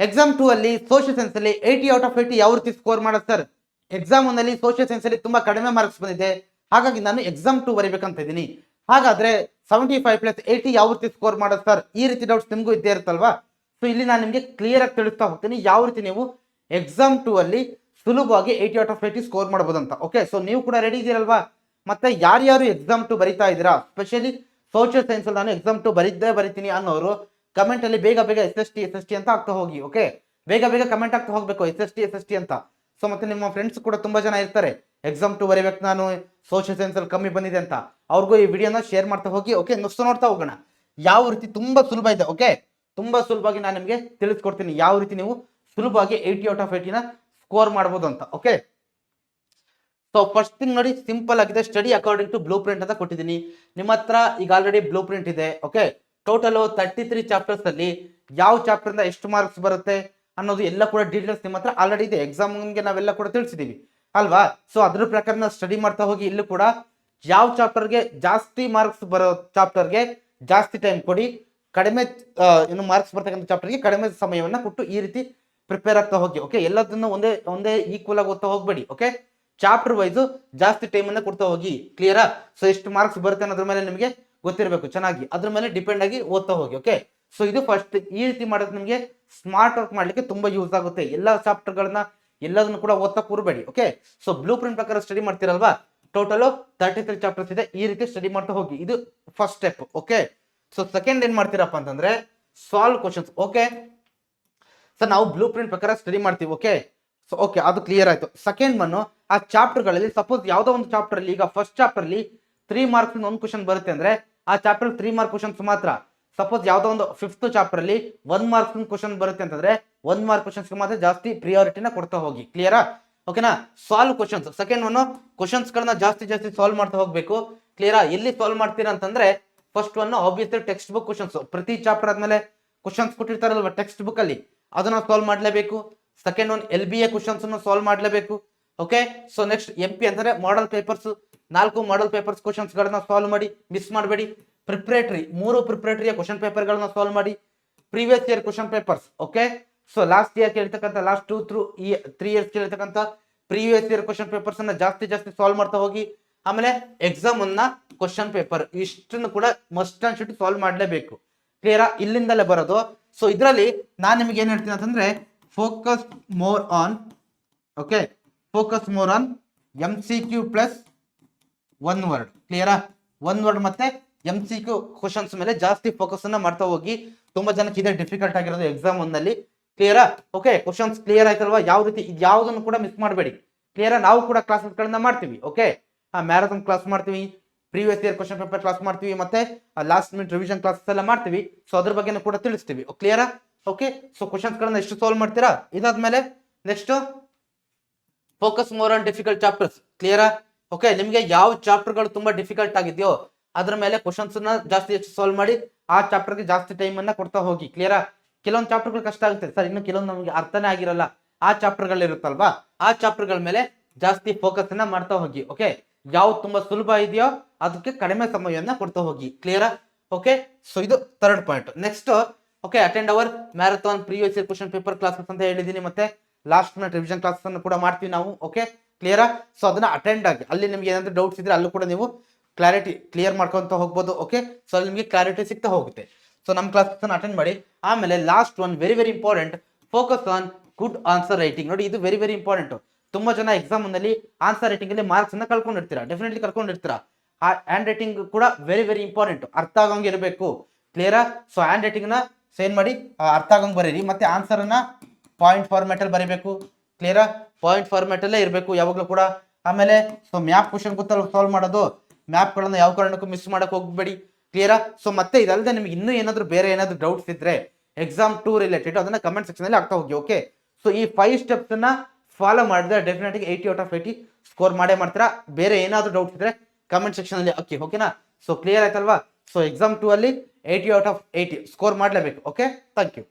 Exam 2 ಅಲ್ಲಿ social science ಅಲ್ಲಿ 80/80 ಯಾವ ರೀತಿ ಸ್ಕೋರ್ ಮಾಡೋದು ಸರ್? ಎಕ್ಸಾಮ್ 1 ಅಲ್ಲಿ ಸೋಷಿಯಲ್ ಸೈನ್ಸ್ ಅಲ್ಲಿ ತುಂಬಾ ಕಡಿಮೆ ಮಾರ್ಕ್ಸ್ ಬಂದಿದೆ, ಹಾಗಾಗಿ ನಾನು ಎಕ್ಸಾಮ್ 2 ಬರೀಬೇಕಂತ ಇದ್ದೀನಿ. ಹಾಗಾದ್ರೆ 75+80 ಯಾವ ರೀತಿ ಸ್ಕೋರ್ ಮಾಡೋದು ಸರ್? ಈ ರೀತಿ ಡೌಟ್ಸ್ ನಿಮಗೂ ಇದ್ದೇ ಇರುತ್ತಲ್ವಾ? ಸೊ ಇಲ್ಲಿ ನಾನು ನಿಮಗೆ ಕ್ಲಿಯರ್ ಆಗಿ ತಿಳಿಸ್ತಾ ಹೋಗ್ತೀನಿ ಯಾವ ರೀತಿ ನೀವು ಎಕ್ಸಾಮ್ 2 ಅಲ್ಲಿ ಸುಲಭವಾಗಿ 80/80 ಸ್ಕೋರ್ ಮಾಡಬಹುದು ಅಂತ. ಓಕೆ, ಸೊ ನೀವು ಕೂಡ ರೆಡಿ ಇದೀರಲ್ವಾ? ಮತ್ತೆ ಯಾರ್ಯಾರು ಎಕ್ಸಾಮ್ 2 ಬರೀತಾ ಇದ್ದೀರಾ, ಸ್ಪೆಷಲಿ ಸೋಷಿಯಲ್ ಸೈನ್ಸ್ ಅಲ್ಲಿ ನಾನು ಎಕ್ಸಾಮ್ 2 ಬರೀತೀನಿ ಅನ್ನೋರು ಕಮೆಂಟ್ ಅಲ್ಲಿ ಬೇಗ ಬೇಗ SST ಅಂತ ಆಗ್ತಾ ಹೋಗಿ. ಓಕೆ, ಬೇಗ ಬೇಗ ಕಮೆಂಟ್ ಆಗ್ತಾ ಹೋಗ್ಬೇಕು SST ಅಂತ. ಸೊ ಮತ್ತೆ ನಿಮ್ಮ ಫ್ರೆಂಡ್ಸ್ ಕೂಡ ತುಂಬಾ ಜನ ಇರ್ತಾರೆ, ಎಕ್ಸಾಮ್ 2 ಬರೀಬೇಕು ನಾನು, ಸೋಷಿಯಲ್ ಸೈನ್ಸ್ ಅಲ್ಲಿ ಕಮ್ಮಿ ಬಂದಿದೆ ಅಂತ. ಅವ್ರಿಗೂ ಈ ವಿಡಿಯೋನ ಶೇರ್ ಮಾಡ್ತಾ ಹೋಗಿ. ಓಕೆ, ನೋಡ್ತಾ ಹೋಗೋಣ ಯಾವ ರೀತಿ ತುಂಬಾ ಸುಲಭ ಇದೆ. ಓಕೆ, ತುಂಬಾ ಸುಲಭವಾಗಿ ನಾನು ನಿಮಗೆ ತಿಳಿಸ್ಕೊಡ್ತೀನಿ ಯಾವ ರೀತಿ ನೀವು ಸುಲಭವಾಗಿ 80/80 ಸ್ಕೋರ್ ಮಾಡಬಹುದು ಅಂತ. ಓಕೆ, ಸೊ ಫಸ್ಟ್ ಥಿಂಗ್ ನೋಡಿ, ಸಿಂಪಲ್ ಆಗಿದೆ. Study according to blue print ಅಂತ ಕೊಟ್ಟಿದ್ದೀನಿ. ನಿಮ್ಮ ಹತ್ರ ಈಗ ಆಲ್ರೆಡಿ ಬ್ಲೂ ಪ್ರಿಂಟ್ ಇದೆ. ಓಕೆ, ಟೋಟಲ್ 33 ಚಾಪ್ಟರ್ಸ್ ಅಲ್ಲಿ ಯಾವ ಚಾಪ್ಟರ್ ಇಂದ ಎಷ್ಟು ಮಾರ್ಕ್ಸ್ ಬರುತ್ತೆ ಅನ್ನೋದು ಎಲ್ಲ ಕೂಡ ಡೀಟೇಲ್ಸ್ ನಿಮ್ಮ ಹತ್ರ ಆಲ್ರೆಡಿ ಇದೆ. ಎಕ್ಸಾಮ್ಗೆ ನಾವೆಲ್ಲ ಕೂಡ ತಿಳಿಸಿದೀವಿ ಅಲ್ವಾ? ಸೊ ಅದ್ರ ಪ್ರಕಾರ ಸ್ಟಡಿ ಮಾಡ್ತಾ ಹೋಗಿ. ಇಲ್ಲೂ ಕೂಡ ಯಾವ ಚಾಪ್ಟರ್ಗೆ ಜಾಸ್ತಿ ಮಾರ್ಕ್ಸ್ ಬರೋ ಚಾಪ್ಟರ್ಗೆ ಜಾಸ್ತಿ ಟೈಮ್ ಕೊಡಿ, ಕಡಿಮೆ ಏನು ಮಾರ್ಕ್ಸ್ ಬರ್ತಕ್ಕಂಥ ಚಾಪ್ಟರ್ಗೆ ಕಡಿಮೆ ಸಮಯವನ್ನ ಕೊಟ್ಟು ಈ ರೀತಿ ಪ್ರಿಪೇರ್ ಆಗ್ತಾ ಹೋಗಿ. ಓಕೆ, ಎಲ್ಲದನ್ನು ಒಂದೇ ಈಕ್ವಲ್ ಆಗಿ ಓದ್ತಾ ಹೋಗ್ಬೇಡಿ. ಓಕೆ, ಚಾಪ್ಟರ್ ವೈಸ್ ಜಾಸ್ತಿ ಟೈಮ್ ಅನ್ನ ಕೊಡ್ತಾ ಹೋಗಿ. ಕ್ಲಿಯರಾ? ಸೊ ಎಷ್ಟು ಮಾರ್ಕ್ಸ್ ಬರುತ್ತೆ ಅನ್ನೋದ್ರ ಮೇಲೆ ನಿಮಗೆ ಗೊತ್ತಿರಬೇಕು ಚೆನ್ನಾಗಿ, ಅದ್ರ ಮೇಲೆ ಡಿಪೆಂಡ್ ಆಗಿ ಓದ್ತಾ ಹೋಗಿ. ಓಕೆ, ಸೊ ಇದು ಫಸ್ಟ್. ಈ ರೀತಿ ಮಾಡೋದು ನಿಮಗೆ ಸ್ಮಾರ್ಟ್ ವರ್ಕ್ ಮಾಡ್ಲಿಕ್ಕೆ ತುಂಬಾ ಯೂಸ್ ಆಗುತ್ತೆ. ಎಲ್ಲ ಚಾಪ್ಟರ್ ಗಳನ್ನ ಎಲ್ಲದನ್ನು ಕೂಡ ಓದ್ತಾ ಕೂರಬೇಡಿ. ಓಕೆ, ಸೊ ಬ್ಲೂ ಪ್ರಿಂಟ್ ಪ್ರಕಾರ ಸ್ಟಡಿ ಮಾಡ್ತೀರಲ್ವಾ? ಟೋಟಲ್ 33 ಚಾಪ್ಟರ್ಸ್ ಇದೆ. ಈ ರೀತಿ ಸ್ಟಡಿ ಮಾಡ್ತಾ ಹೋಗಿ. ಇದು first step. Okay, so second ಏನ್ ಮಾಡ್ತೀರಪ್ಪ ಅಂತಂದ್ರೆ ಸಾಲ್ವ್ ಕ್ವಶನ್ಸ್. ಓಕೆ, ಸೊ ನಾವು ಬ್ಲೂ ಪ್ರಿಂಟ್ ಪ್ರಕಾರ ಸ್ಟಡಿ ಮಾಡ್ತೀವಿ. ಓಕೆ, ಸೊ ಓಕೆ, ಅದು ಕ್ಲಿಯರ್ ಆಯ್ತು. ಸೆಕೆಂಡ್ ಒನ್, ಆ ಚಾಪ್ಟರ್ ಗಳಲ್ಲಿ ಸಪೋಸ್ ಯಾವ್ದೋ ಒಂದು ಚಾಪ್ಟರ್ ಅಲ್ಲಿ, ಈಗ ಫಸ್ಟ್ ಚಾಪ್ಟರ್ ಅಲ್ಲಿ 3 ಮಾರ್ಕ್ಸ್ ಒಂದು ಕ್ವಶನ್ ಬರುತ್ತೆ ಅಂದ್ರೆ ಆ ಚಾಪ್ಟರ್ 3 ಮಾರ್ಕ್ ಕ್ವಶನ್ಸ್ ಮಾತ್ರ. ಸಪೋಸ್ ಯಾವ್ದೋ ಒಂದು 5th ಚಾಪ್ಟರ್ ಅಲ್ಲಿ 1 ಮಾರ್ಕ್ಸ್ ಕ್ವಶನ್ ಬರುತ್ತೆ ಅಂತಂದ್ರೆ 1 ಮಾರ್ಕ್ ಕ್ವಶನ್ಸ್ ಮಾತ್ರ ಜಾಸ್ತಿ ಪ್ರಿಯಾರಿಟಿನ ಕೊಡ್ತಾ ಹೋಗಿ. ಕ್ಲಿಯರಾ? ಓಕೆನಾ? Solve questions second one, questions ಗಳನ್ನ ಜಾಸ್ತಿ ಸಾಲ್ವ್ ಮಾಡ್ತಾ ಹೋಗ್ಬೇಕು. ಕ್ಲಿಯರಾ? ಎಲ್ಲಿ ಸಾಲ್ವ್ ಮಾಡ್ತೀರಾ ಅಂತಂದ್ರೆ first one obviously text book questions. ಪ್ರತಿ ಚಾಪ್ಟರ್ ಆದ್ಮೇಲೆ ಕ್ವಶನ್ಸ್ ಕೊಟ್ಟಿರ್ತಾರಲ್ವಾ ಟೆಕ್ಸ್ಟ್ ಬುಕ್ ಅಲ್ಲಿ, ಅದನ್ನ ಸಾಲ್ವ್ ಮಾಡ್ಲೇಬೇಕು. Second one LBA questions solve ಮಾಡ್ಲೇಬೇಕು. ಓಕೆ, ಸೊ ನೆಕ್ಸ್ಟ್ MP ಅಂದ್ರೆ model papers, 4 model papers questions ಗಳನ್ನ ಸಾಲ್ವ್ ಮಾಡಿ, ಮಿಸ್ ಮಾಡಬೇಡಿ. ಪ್ರಿಪರೇಟರಿ 3 ಪ್ರಿಪರೇಟರಿಯ ಕ್ವಶನ್ ಪೇಪರ್ ಗಳನ್ನ ಸಾಲ್ವ್ ಮಾಡಿ. Previous year question papers. Okay, so last year ಕೇಳ್ತಕ್ಕಂಥ, ಲಾಸ್ಟ್ 2-3 ಇಯರ್ಸ್ ಕೇಳ್ತಕ್ಕಂಥ ಪ್ರೀವಿಯಸ್ ಇಯರ್ ಕ್ವಶನ್ ಪೇಪರ್ಸ್ ಅನ್ನ ಜಾಸ್ತಿ ಸಾಲ್ವ್ ಮಾಡ್ತಾ ಹೋಗಿ. ಆಮೇಲೆ ಎಕ್ಸಾಮ್ ಅನ್ನ ಕ್ವಶನ್ ಪೇಪರ್ ಇಷ್ಟನ್ನು ಕೂಡ ಮಸ್ಟ್ ಅಂಡ್ ಶುಡ್ ಸಾಲ್ವ್ ಮಾಡ್ಲೇಬೇಕು. ಕ್ಲಿಯರಾ? ಇಲ್ಲಿಂದಲೇ ಬರೋದು. ಸೊ ಇದರಲ್ಲಿ ನಾನು ನಿಮಗೆ ಏನ್ ಹೇಳ್ತೀನಿ ಅಂತಂದ್ರೆ focus more on, okay, focus more on MCQ plus 1 word. ಕ್ಲಿಯರಾ? 1 ವರ್ಡ್ ಮತ್ತೆ MCQ ಕ್ವಶನ್ಸ್ ಮೇಲೆ ಜಾಸ್ತಿ ಫೋಕಸ್ ಅನ್ನ ಮಾಡ್ತಾ ಹೋಗಿ. ತುಂಬಾ ಜನಕ್ಕೆ ಇದೆ ಡಿಫಿಕಲ್ಟ್ ಆಗಿರೋದು ಎಕ್ಸಾಮ್ 1 ನಲ್ಲಿ. ಕ್ಲಿಯರಾ? ಓಕೆ, ಕ್ವಶನ್ಸ್ ಕ್ಲಿಯರ್ ಆಯ್ತಲ್ವಾ? ಯಾವ ರೀತಿ ಯಾವ್ದನ್ನು ಕೂಡ ಮಿಸ್ ಮಾಡಬೇಡಿ. ಕ್ಲಿಯರಾ? ನಾವು ಕೂಡ ಕ್ಲಾಸಸ್ ಗಳನ್ನ ಮಾಡ್ತೀವಿ. ಓಕೆ, ಮ್ಯಾರಥಾನ್ ಕ್ಲಾಸ್ ಮಾಡ್ತೀವಿ, previous year question paper class ಮಾಡ್ತೀವಿ, ಮತ್ತೆ ಲಾಸ್ಟ್ ಮಿನಿಟ್ ರಿವಿಷನ್ ಕ್ಲಾಸಸ್ ಎಲ್ಲ ಮಾಡ್ತೀವಿ. ಸೊ ಅದ್ರ ಬಗ್ಗೆ ಕೂಡ ತಿಳಿಸ್ತೀವಿ. ಕ್ಲಿಯರಾ? ಓಕೆ, ಸೊ ಕ್ವಶನ್ಸ್ ಗಳನ್ನ ಎಷ್ಟು ಸಾಲ್ವ್ ಮಾಡ್ತೀರಾ? ಇದಾದ್ಮೇಲೆ next focus more on difficult chapters. ಕ್ಲಿಯರಾ? ಓಕೆ, ನಿಮಗೆ ಯಾವ ಚಾಪ್ಟರ್ ಗಳು ತುಂಬಾ ಡಿಫಿಕಲ್ಟ್ ಆಗಿದೆಯೋ ಅದ್ರ ಮೇಲೆ ಕ್ವಶನ್ಸ್ ಜಾಸ್ತಿ ಸಾಲ್ವ್ ಮಾಡಿ ಆ ಚಾಪ್ಟರ್ಗೆ ಜಾಸ್ತಿ ಟೈಮ್ ಅನ್ನ ಕೊಡ್ತಾ ಹೋಗಿ. ಕ್ಲಿಯರಾ? ಕೆಲವೊಂದು ಚಾಪ್ಟರ್ಗಳು ಕಷ್ಟ ಆಗುತ್ತೆ ಸರ್, ಇನ್ನು ಕೆಲವೊಂದು ನಮಗೆ ಅರ್ಥನೇ ಆಗಿರಲ್ಲ, ಆ ಚಾಪ್ಟರ್ಗಳು ಇರುತ್ತಲ್ವಾ, ಆ ಚಾಪ್ಟರ್ಗಳ ಮೇಲೆ ಜಾಸ್ತಿ ಫೋಕಸ್ ಅನ್ನ ಮಾಡ್ತಾ ಹೋಗಿ. ಓಕೆ, ಯಾವ್ದು ತುಂಬಾ ಸುಲಭ ಇದೆಯೋ ಅದಕ್ಕೆ ಕಡಿಮೆ ಸಮಯವನ್ನ ಕೊಡ್ತಾ ಹೋಗಿ. ಕ್ಲಿಯರಾ? ಓಕೆ, ಸೊ ಇದು third point. Next, okay, attend our marathon previous year question paper classes ಅಂತ ಹೇಳಿದೀನಿ, ಮತ್ತೆ ಲಾಸ್ಟ್ ಮಿನಿಟ್ ರಿವಿಷನ್ ಕ್ಲಾಸಸ್ ಅನ್ನು ಕೂಡ ಮಾಡ್ತೀವಿ ನಾವು. ಓಕೆ, ಕ್ಲಿಯರಾ? ಸೊ ಅದನ್ನ ಅಟೆಂಡ್ ಆಗಿ, ಅಲ್ಲಿ ನಿಮ್ಗೆ ಏನಾದ್ರು ಡೌಟ್ಸ್ ಇದ್ರೆ ಅಲ್ಲೂ ಕೂಡ ನೀವು ಕ್ಲಿಯರ್ ಮಾಡ್ಕೊಂತ ಹೋಗ್ಬೋದು. ಓಕೆ, ಸೊ ಅಲ್ಲಿ ನಿಮಗೆ ಕ್ಲಾರಿಟಿ ಸಿಗ್ತಾ ಹೋಗುತ್ತೆ. ಸೊ ನಮ್ಮ ಕ್ಲಾಸಸ್ ಅಟೆಂಡ್ ಮಾಡಿ. ಆಮೇಲೆ last one very important, focus on good answer writing. ನೋಡಿ, ಇದು ವೆರಿ ಇಂಪಾರ್ಟೆಂಟ್. ತುಂಬಾ ಜನ ಎಕ್ಸಾಮ್ ನಲ್ಲಿ ಆನ್ಸರ್ ರೈಟಿಂಗ್ ಅಲ್ಲಿ ಮಾರ್ಕ್ಸ್ ಅನ್ನ ಕಳ್ಕೊಂಡಿರ್ತೀರಾ, ಡೆಫಿನೆಟ್ಲಿ ಕಳ್ಕೊಂಡಿರ್ತೀರಾ. ಆ ಹ್ಯಾಂಡ್ ರೈಟಿಂಗ್ ಕೂಡ ವೆರಿ ಇಂಪಾರ್ಟೆಂಟ್, ಅರ್ಥ ಆಗಂಗೆ ಇರಬೇಕು. ಕ್ಲಿಯರಾ? ಸೊ ಹ್ಯಾಂಡ್ ರೈಟಿಂಗ್ ನ ಸೇನ್ ಮಾಡಿ ಅರ್ಥ ಆಗಂಗೆ ಬರೀರಿ, ಮತ್ತೆ ಆನ್ಸರ್ ಅನ್ನ ಪಾಯಿಂಟ್ ಫಾರ್ಮ್ಯಾಟ್ ಅಲ್ಲಿ ಬರೀಬೇಕು. ಕ್ಲಿಯರಾ? ಪಾಯಿಂಟ್ ಫಾರ್ಮ್ಯಾಟ್ ಅಲ್ಲೇ ಇರಬೇಕು ಯಾವಾಗಲೂ ಕೂಡ. ಆಮೇಲೆ ಸೊ ಮ್ಯಾಪ್ ಕ್ವಶನ್ ಗೊತ್ತಲ್ಲ ಸಾಲ್ವ್ ಮಾಡೋದು, ಮ್ಯಾಪ್ ಗಳನ್ನ ಯಾವ ಕಾರಣಕ್ಕೂ ಮಿಸ್ ಮಾಡಕ್ ಹೋಗ್ಬೇಡಿ. ಕ್ಲಿಯರಾ? ಸೊ ಮತ್ತೆ ಇದಲ್ಲದೆ ನಿಮ್ಗೆ ಇನ್ನೂ ಏನಾದ್ರು ಬೇರೆ ಏನಾದ್ರು ಡೌಟ್ಸ್ ಇದ್ರೆ ಎಕ್ಸಾಮ್ 2 ರಿಲೇಟೆಡ್ ಅದನ್ನ ಕಮೆಂಟ್ ಸೆಕ್ಷನ್ ಅಲ್ಲಿ ಆಗ್ತಾ ಹೋಗಿ. ಓಕೆ, ಸೊ ಈ 5 ಸ್ಟೆಪ್ಸ್ ಅನ್ನ ಫಾಲೋ ಮಾಡಿದ್ರೆ ಡೆಫಿನೆಟ್ 80/80 ಸ್ಕೋರ್ ಮಾಡ್ತೀರಾ. ಬೇರೆ ಏನಾದ್ರು ಡೌಟ್ಸ್ ಇದ್ರೆ ಕಮೆಂಟ್ ಸೆಕ್ಷನ್ ಅಲ್ಲಿ ಹಾಕಿ. ಓಕೆನಾ? ಸೊ ಕ್ಲಿಯರ್ ಆಯ್ತಲ್ವಾ? ಸೊ ಎಕ್ಸಾಮ್ 2 ಅಲ್ಲಿ 80/80 ಸ್ಕೋರ್ ಮಾಡ್ಲೇಬೇಕು. Okay, thank you.